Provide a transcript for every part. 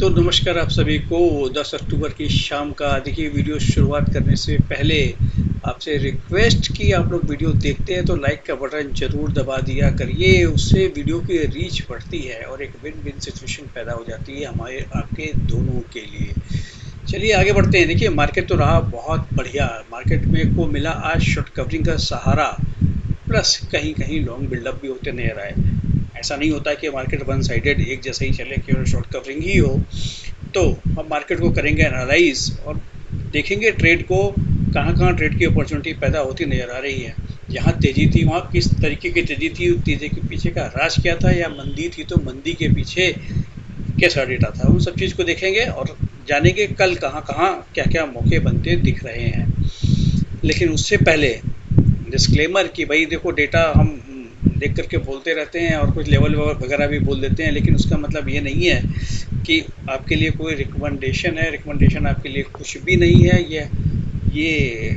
तो नमस्कार आप सभी को 10 अक्टूबर की शाम का देखिए वीडियो शुरुआत करने से पहले आपसे रिक्वेस्ट कि आप लोग वीडियो देखते हैं तो लाइक का बटन जरूर दबा दिया करिए। उससे वीडियो की रीच बढ़ती है और एक विन विन सिचुएशन पैदा हो जाती है हमारे आपके दोनों के लिए। चलिए आगे बढ़ते हैं। देखिए मार्केट तो रहा बहुत बढ़िया। मार्केट में को मिला आज शॉर्ट कवरिंग का सहारा, प्लस कहीं कहीं लॉन्ग बिल्डअप भी होते नजर आए। ऐसा नहीं होता कि मार्केट वन साइडेड एक जैसे ही चले केवल शॉर्ट कवरिंग ही हो। तो हम मार्केट को करेंगे एनालाइज और देखेंगे ट्रेड को कहाँ कहाँ ट्रेड की अपॉर्चुनिटी पैदा होती नज़र आ रही है। जहाँ तेज़ी थी वहाँ किस तरीके की तेज़ी थी, तेज़ी के पीछे का राज क्या था, या मंदी थी तो मंदी के पीछे कैसा डेटा था, उन सब चीज़ को देखेंगे और जानेंगे कल कहाँ कहाँ क्या क्या मौके बनते दिख रहे हैं। लेकिन उससे पहले डिस्क्लेमर कि भाई देखो डेटा हम देख करके बोलते रहते हैं और कुछ लेवल वगैरह भी बोल देते हैं, लेकिन उसका मतलब ये नहीं है कि आपके लिए कोई रिकमेंडेशन है। रिकमेंडेशन आपके लिए कुछ भी नहीं है। ये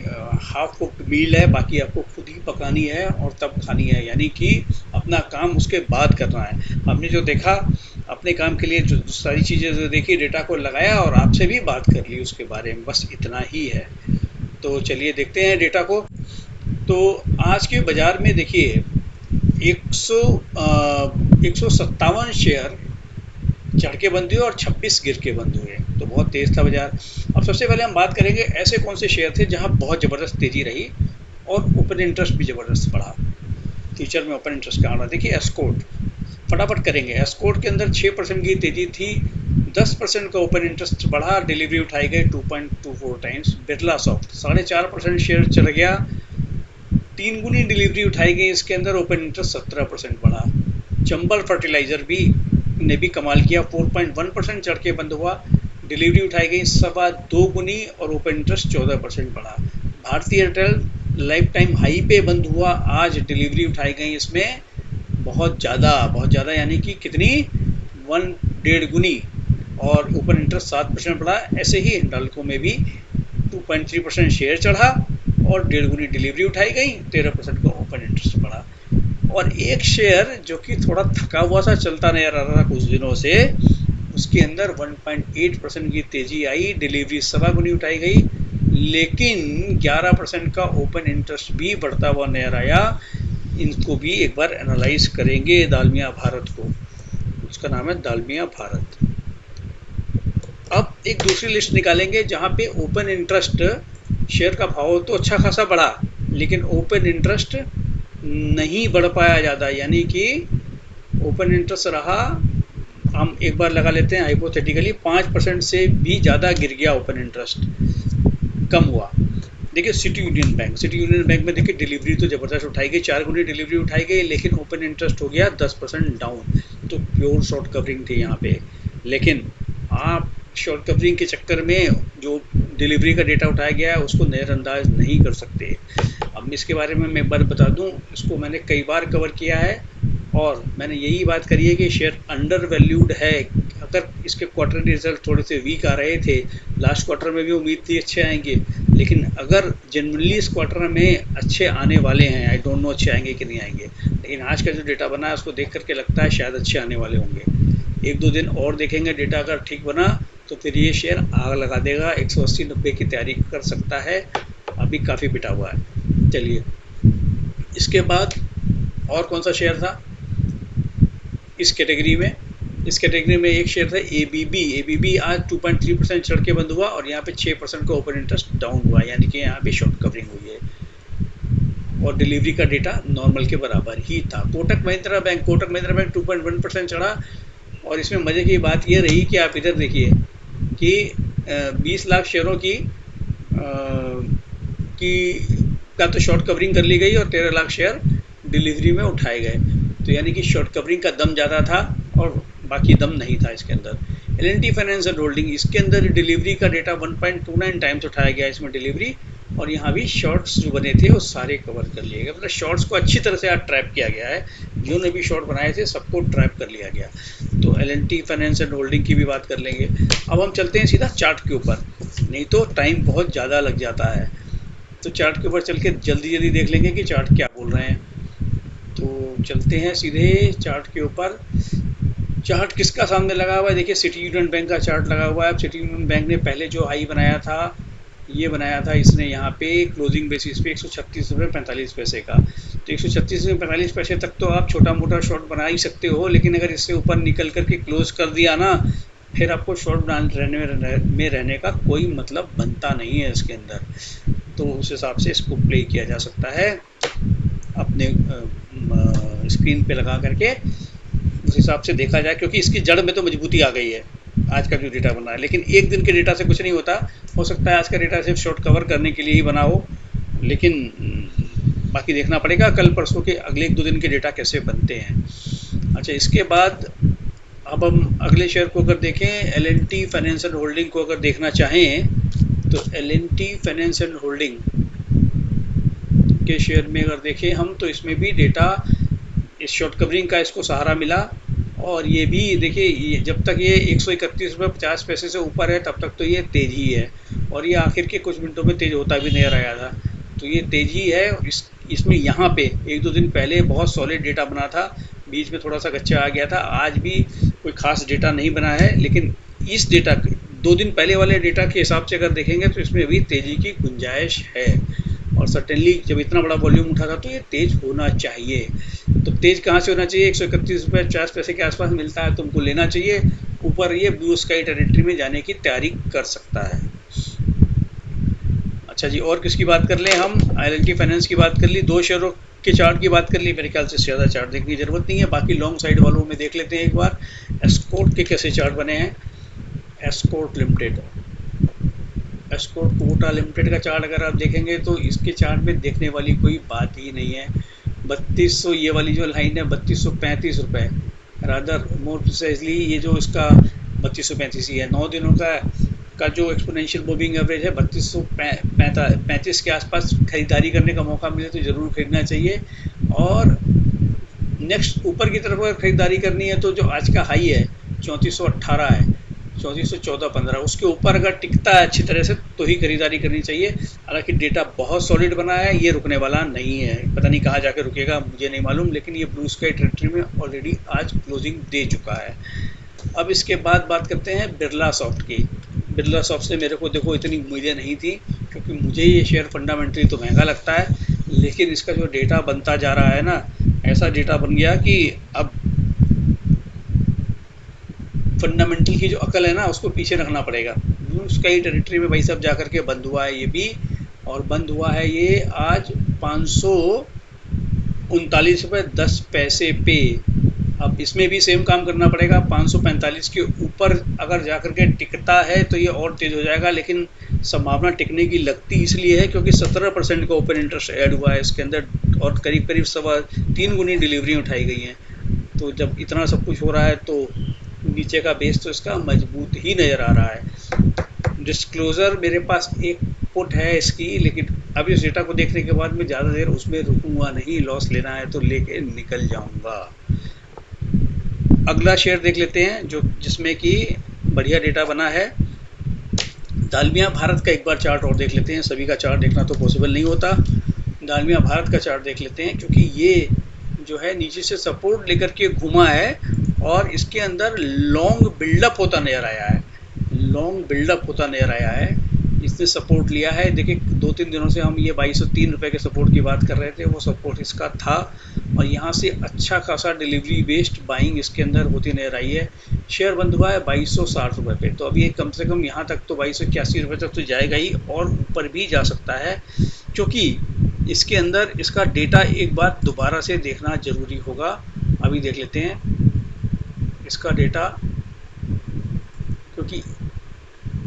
हाफ कुक्ड मील है, बाकी आपको खुद ही पकानी है और तब खानी है, यानी कि अपना काम उसके बाद करना है। हमने जो देखा अपने काम के लिए जो सारी चीज़ें जो देखी, डेटा को लगाया और आपसे भी बात कर ली उसके बारे में, बस इतना ही है। तो चलिए देखते हैं डेटा को। तो आज के बाज़ार में देखिए 157 शेयर चढ़ के बंद हुए और 26 गिर के बंद हुए, तो बहुत तेज़ था बाजार। अब सबसे पहले हम बात करेंगे ऐसे कौन से शेयर थे जहां बहुत ज़बरदस्त तेज़ी रही और ओपन इंटरेस्ट भी ज़बरदस्त बढ़ा। फ्यूचर में ओपन इंटरेस्ट का आना देखिए एस्कॉर्ट, फटाफट करेंगे। एस्कॉर्ट के अंदर 6% की तेज़ी थी, 10% का ओपन इंटरेस्ट बढ़ा, डिलीवरी उठाई गई 2.24 टाइम्स। बिरला सॉफ्ट 4.5% शेयर चढ़ गया, 3 गुनी डिलीवरी उठाई गई, इसके अंदर ओपन इंटरेस्ट 17% बढ़ा। चंबल फर्टिलाइजर भी ने भी कमाल किया, 4.1% चढ़ के बंद हुआ, डिलीवरी उठाई गई 2.25 गुनी और ओपन इंटरेस्ट 14% बढ़ा। भारतीय एयरटेल लाइफ टाइम हाई पे बंद हुआ, आज डिलीवरी उठाई गई इसमें बहुत ज़्यादा यानी कि कितनी 1.5 गुनी और ओपन इंटरेस्ट 7% बढ़ा। ऐसे ही हिंडाल्को में भी 2.3% शेयर चढ़ा और 1.5 गुनी डिलीवरी उठाई गई, 13% का ओपन इंटरेस्ट बढ़ा। और एक शेयर जो कि थोड़ा थका हुआ सा चलता नजर आ रहा था कुछ दिनों से, उसके अंदर 1.8% की तेजी आई, डिलीवरी 2.25 गुनी उठाई गई, लेकिन 11% का ओपन इंटरेस्ट भी बढ़ता हुआ नजर आया। इनको भी एक बार एनालाइज करेंगे दालमिया भारत को, उसका नाम है दालमिया भारत। अब एक दूसरी लिस्ट निकालेंगे जहां पे ओपन इंटरेस्ट शेयर का भाव तो अच्छा खासा बढ़ा, लेकिन ओपन इंटरेस्ट नहीं बढ़ पाया ज़्यादा, यानी कि ओपन इंटरेस्ट रहा, हम एक बार लगा लेते हैं हाइपोथेटिकली 5% से भी ज़्यादा गिर गया ओपन इंटरेस्ट, कम हुआ। देखिए सिटी यूनियन बैंक में देखिए डिलीवरी तो ज़बरदस्त उठाई गई, 4 गुनी डिलीवरी उठाई गई, लेकिन ओपन इंटरेस्ट हो गया 10% डाउन। तो प्योर शॉर्ट कवरिंग थी यहाँ पे। लेकिन आप शॉर्ट कवरिंग के चक्कर में जो डिलीवरी का डेटा उठाया गया है उसको नज़रअंदाज नहीं कर सकते। अब इसके बारे में मैं एक बार बता दूं, इसको मैंने कई बार कवर किया है और मैंने यही बात करी है कि शेयर अंडर वैल्यूड है। अगर इसके क्वार्टरली रिजल्ट थोड़े से वीक आ रहे थे, लास्ट क्वार्टर में भी उम्मीद थी अच्छे आएंगे, लेकिन अगर जनरली इस क्वार्टर में अच्छे आने वाले हैं, आई डोंट नो अच्छे आएंगे कि नहीं आएंगे, लेकिन आज का जो डेटा बना है उसको देख करके लगता है शायद अच्छे आने वाले होंगे। एक दो दिन और देखेंगे, डेटा अगर ठीक बना तो फिर ये शेयर आग लगा देगा, 180-90 की तैयारी कर सकता है, अभी काफ़ी पिटा हुआ है। चलिए इसके बाद और कौन सा शेयर था इस कैटेगरी में? इस कैटेगरी में एक शेयर था एबीबी आज 2.3% चढ़ के बंद हुआ और यहाँ पे 6% का ओपन इंटरेस्ट डाउन हुआ, यानी कि यहाँ पे शॉर्ट कवरिंग हुई है और डिलीवरी का डेटा नॉर्मल के बराबर ही था। कोटक महिंद्रा बैंक 2.1% चढ़ा और इसमें मज़े की बात ये रही कि आप इधर देखिए कि 20 लाख शेयरों की का तो शॉर्ट कवरिंग कर ली गई और 13 लाख शेयर डिलीवरी में उठाए गए। तो यानी कि शॉर्ट कवरिंग का दम ज़्यादा था और बाकी दम नहीं था इसके अंदर। एल&टी फाइनेंस एंड होल्डिंग, इसके अंदर डिलीवरी का डेटा 1.29 टाइम्स उठाया गया इसमें डिलीवरी, और यहाँ भी शॉर्ट्स जो बने थे वो सारे कवर कर लिए गए। मतलब शॉर्ट्स को अच्छी तरह से आज ट्रैप किया गया है, जिन्होंने भी शॉर्ट बनाए थे सबको ट्रैप कर लिया गया। तो एल&टी फाइनेंस एंड होल्डिंग की भी बात कर लेंगे। अब हम चलते हैं सीधा चार्ट के ऊपर, नहीं तो टाइम बहुत ज़्यादा लग जाता है। तो चार्ट के ऊपर चल के जल्दी देख लेंगे कि चार्ट क्या बोल रहे हैं। तो चलते हैं सीधे चार्ट के ऊपर। चार्ट किसका सामने लगा हुआ है? देखिए सिटी यूनियन बैंक का चार्ट लगा हुआ है। अब सिटी यूनियन बैंक ने पहले जो हाई बनाया था, ये बनाया था इसने यहाँ पे क्लोजिंग बेसिस पे 136 रुपये 45 पैसे का। तो 136 रुपये 45 पैसे तक तो आप छोटा मोटा शॉर्ट बना ही सकते हो, लेकिन अगर इससे ऊपर निकल करके क्लोज कर दिया ना, फिर आपको शॉर्ट में रहने का कोई मतलब बनता नहीं है इसके अंदर। तो उस हिसाब से इसको प्ले किया जा सकता है अपने स्क्रीन पे लगा करके, उस हिसाब से देखा जाए, क्योंकि इसकी जड़ में तो मजबूती आ गई है आज का जो डेटा बना है। लेकिन एक दिन के डेटा से कुछ नहीं होता, हो सकता है आज का डेटा सिर्फ शॉर्ट कवर करने के लिए ही बना हो, लेकिन बाकी देखना पड़ेगा कल परसों के अगले 1-2 दिन के डेटा कैसे बनते हैं। अच्छा, इसके बाद अब हम अगले शेयर को अगर देखें, L&T फाइनेंस एंड होल्डिंग को अगर देखना चाहें, तो L&T फाइनेंस एंड होल्डिंग के शेयर में अगर देखें हम, तो इसमें भी डेटा इस शॉर्ट कवरिंग का इसको सहारा मिला। और ये भी देखिए, जब तक ये 131 रुपये 50 पैसे से ऊपर है तब तक तो ये तेज ही है, और ये आखिर के कुछ मिनटों में तेज होता भी नजर आया था। तो ये तेज ही है। इसमें यहाँ पे 1-2 दिन पहले बहुत सॉलिड डेटा बना था, बीच में थोड़ा सा गच्चा आ गया था। आज भी कोई खास डेटा नहीं बना है, लेकिन इस डेटा 2 दिन पहले वाले डेटा के हिसाब से अगर देखेंगे तो इसमें अभी तेजी की गुंजाइश है। और सर्टेनली जब इतना बड़ा वॉल्यूम उठा था तो ये तेज होना चाहिए। तो तेज कहाँ से होना चाहिए? 131 रुपये 50 पैसे के आसपास मिलता है, तुमको लेना चाहिए। ऊपर ये ब्लू स्काई टेरिटरी में जाने की तैयारी कर सकता है। अच्छा जी, और किसकी बात कर लें हम? L&T फाइनेंस की बात कर ली, 2 शेयरों के चार्ट की बात कर ली। मेरे ख्याल से ज़्यादा चार्ट देखने की जरूरत नहीं है। बाकी लॉन्ग साइड वालों में देख लेते हैं एक बार एस्कॉर्ट के कैसे चार्ट बने हैं। एस्कॉर्ट लिमिटेड, एस्कॉर्ट कोटा लिमिटेड का चार्ट अगर आप देखेंगे तो इसके चार्ट में देखने वाली कोई बात ही नहीं है। 3200 ये वाली जो लाइन है 3235 रुपये, रादर मोर प्रिसाइजली ये जो इसका 3235 ही है। 9 दिनों का जो एक्सपोनेंशियल मूविंग एवरेज है 3235 के आसपास खरीदारी करने का मौका मिले तो ज़रूर खरीदना चाहिए। और नेक्स्ट ऊपर की तरफ अगर खरीदारी करनी है तो जो आज का हाई है 3418 है, 3414-15, उसके ऊपर अगर टिकता है अच्छी तरह से तो ही खरीदारी करनी चाहिए। हालांकि डेटा बहुत सॉलिड बना है, ये रुकने वाला नहीं है। पता नहीं कहाँ जाकर रुकेगा, मुझे नहीं मालूम, लेकिन ये ब्लू स्काई टेरिटरी में ऑलरेडी आज क्लोजिंग दे चुका है। अब इसके बाद बात करते हैं बिरला सॉफ्ट की। बिरला सॉफ्ट से मेरे को देखो इतनी उम्मीदें नहीं थी, क्योंकि मुझे ये शेयर फंडामेंटली तो महंगा लगता है, लेकिन इसका जो डेटा बनता जा रहा है ना, ऐसा डेटा बन गया कि अब फंडामेंटल की जो अकल है ना उसको पीछे रखना पड़ेगा। ब्लू स्काई टेरिटरी में भाई साहब जाकर के बंद हुआ है ये भी, और बंद हुआ है ये आज 539 रुपये 10 पैसे पे। अब इसमें भी सेम काम करना पड़ेगा, 545 के ऊपर अगर जाकर के टिकता है तो ये और तेज हो जाएगा, लेकिन संभावना टिकने की लगती इसलिए है क्योंकि 17% का ओपन इंटरेस्ट ऐड हुआ है इसके अंदर, और करीब करीब 3.25 गुनी डिलीवरी उठाई गई हैं। तो जब इतना सब कुछ हो रहा है तो नीचे का बेस तो इसका मजबूत ही नज़र आ रहा है। डिस्क्लोज़र मेरे पास एक पुट है इसकी, लेकिन अब इस डेटा को देखने के बाद मैं ज़्यादा देर उसमें रुकूंगा नहीं, लॉस लेना है तो लेके निकल जाऊंगा। अगला शेयर देख लेते हैं जिसमें कि बढ़िया डेटा बना है। दालमिया भारत का एक बार चार्ट और देख लेते हैं, सभी का चार्ट देखना तो पॉसिबल नहीं होता। दालमिया भारत का चार्ट देख लेते हैं, क्योंकि ये जो है नीचे से सपोर्ट लेकर के घुमा है और इसके अंदर लॉन्ग बिल्डअप होता नजर आया है, लॉन्ग बिल्डअप होता नजर आया है। इसने सपोर्ट लिया है। देखिए 2-3 दिनों से हम ये 2203 रुपये के सपोर्ट की बात कर रहे थे, वो सपोर्ट इसका था, और यहाँ से अच्छा खासा डिलीवरी बेस्ड बाइंग इसके अंदर होती नजर आई है। शेयर बंद हुआ है 2260 रुपये पे, तो अभी कम से कम यहाँ तक तो 2281 रुपये तक तो जाएगा ही, और ऊपर भी जा सकता है, क्योंकि इसके अंदर इसका डेटा एक बार दोबारा से देखना ज़रूरी होगा। अभी देख लेते हैं इसका डेटा, क्योंकि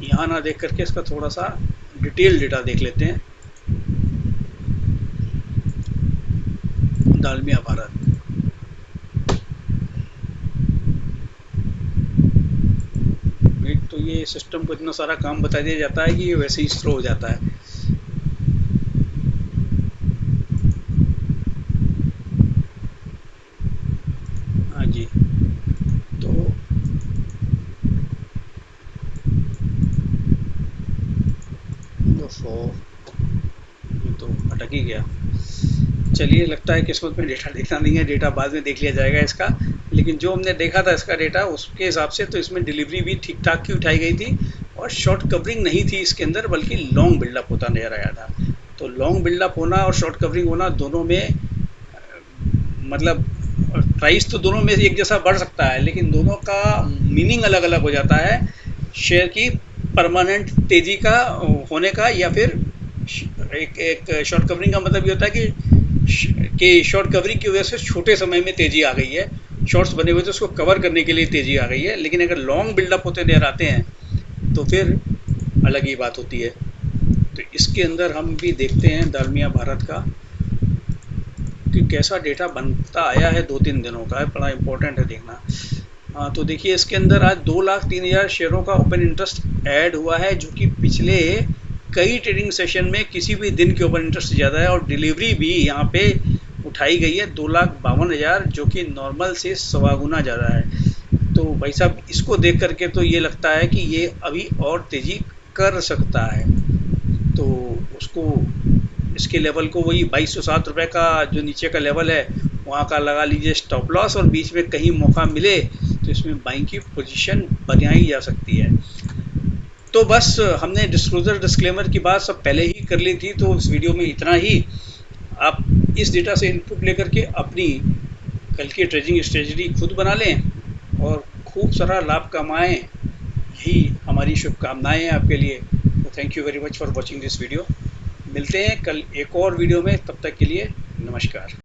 यहाँ ना देख करके इसका थोड़ा सा डिटेल डेटा देख लेते हैं। दालमिया भारत, तो ये सिस्टम को इतना सारा काम बता दिया जाता है कि ये वैसे ही स्लो हो जाता है। हाँ जी, तो अटक ही गया। चलिए, लगता है किस्मत में डेटा देखना नहीं है, डेटा बाद में देख लिया जाएगा इसका। लेकिन लेकिन जो हमने देखा था इसका डेटा उसके हिसाब से तो इसमें डिलीवरी भी ठीक ठाक की उठाई गई थी और शॉर्ट कवरिंग नहीं थी इसके अंदर, बल्कि लॉन्ग बिल्डअप होता नजर आया था। तो लॉन्ग बिल्डअप होना और शॉर्ट कवरिंग होना दोनों में मतलब प्राइस तो दोनों में एक जैसा बढ़ सकता है, लेकिन दोनों का मीनिंग अलग अलग हो जाता है शेयर की परमानेंट तेजी का होने का, या फिर एक शॉर्ट कवरिंग का मतलब ये होता है कि शॉर्ट कवरिंग की वजह से छोटे समय में तेजी आ गई है, शॉर्ट्स बने हुए तो उसको कवर करने के लिए तेजी आ गई है। लेकिन अगर लॉन्ग बिल्डअप होते नजर आते हैं तो फिर अलग ही बात होती है। तो इसके अंदर हम भी देखते हैं दालमिया भारत का कि कैसा डेटा बनता आया है 2-3 दिनों का है, बड़ा इंपॉर्टेंट है देखना। हाँ, तो देखिए इसके अंदर आज 2,03,000 शेयरों का ओपन इंटरेस्ट ऐड हुआ है, जो कि पिछले कई ट्रेडिंग सेशन में किसी भी दिन के ओपन इंटरेस्ट ज़्यादा है। और डिलीवरी भी यहाँ पे उठाई गई है 2,52,000, जो कि नॉर्मल से 1.25 गुना ज़्यादा है। तो भाई साहब इसको देख करके तो ये लगता है कि ये अभी और तेज़ी कर सकता है। तो उसको इसके लेवल को वही 2207 रुपये का जो नीचे का लेवल है वहाँ का लगा लीजिए स्टॉप लॉस, और बीच में कहीं मौका मिले तो इसमें बाइंग की पोजीशन बनाई जा सकती है। तो बस हमने डिस्क्लोजर डिस्क्लेमर की बात सब पहले ही कर ली थी, तो इस वीडियो में इतना ही। आप इस डेटा से इनपुट लेकर के अपनी कल की ट्रेडिंग स्ट्रेटजी खुद बना लें और खूब सारा लाभ कमाएं, यही हमारी शुभकामनाएं हैं आपके लिए। तो thank you very much for watching this video. मिलते हैं कल एक और वीडियो में, तब तक के लिए नमस्कार।